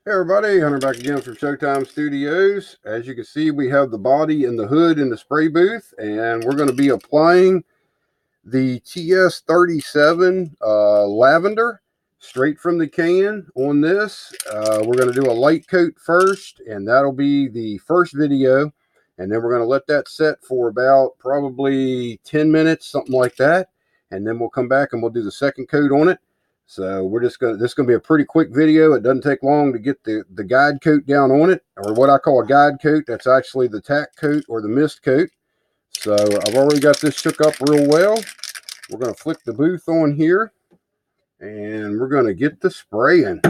Hey everybody, Hunter back again from Showtime Studios. As you can see, we have the body and the hood in the spray booth, and we're going to be applying the TS37 lavender straight from the can on this. We're going to do a light coat first, and that'll be the first video, and then we're going to let that set for about probably 10 minutes, something like that, and then we'll come back and we'll do the second coat on it. So we're just going to, this is going to be a pretty quick video. It doesn't take long to get the guide coat down on it, or what I call a guide coat. That's actually the tack coat or the mist coat. So I've already got this shook up real well. We're going to flick the booth on here, and we're going to get the spraying.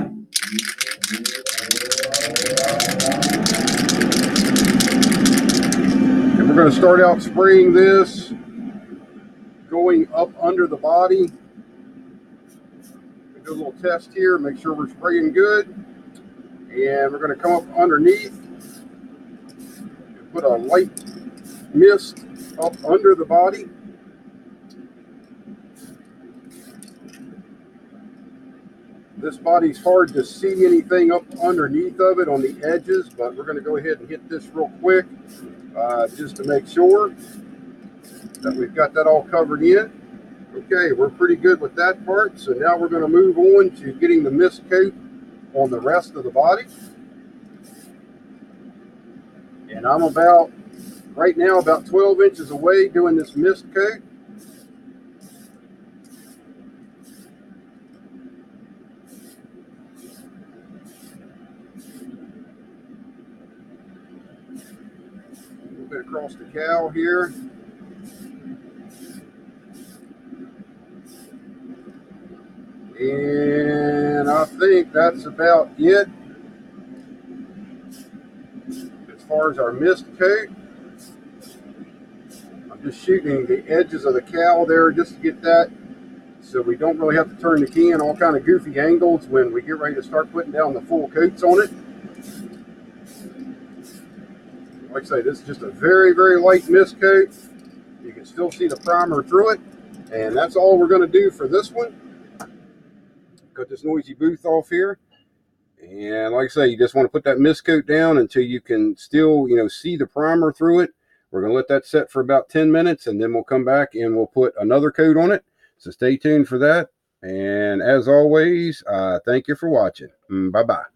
And we're going to start out spraying this, going up under the body. Do a little test here, make sure we're spraying good. And we're going to come up underneath and put a light mist up under the body. This body's hard to see anything up underneath of it on the edges, but we're going to go ahead and hit this real quick just to make sure that we've got that all covered in. Okay, we're pretty good with that part. So now we're going to move on to getting the mist coat on the rest of the body. And I'm right now about 12 inches away doing this mist coat. A little bit across the cowl here. And I think that's about it as far as our mist coat. I'm just shooting the edges of the cowl there just to get that, so we don't really have to turn the can all kind of goofy angles when we get ready to start putting down the full coats on it. Like I say, this is just a very, very light mist coat. You can still see the primer through it. And that's all we're going to do for this one. Cut this noisy booth off here. And like I say, you just want to put that mist coat down until you can still, see the primer through it. We're going to let that set for about 10 minutes, and then we'll come back and we'll put another coat on it. So stay tuned for that. And as always, thank you for watching. Bye-bye.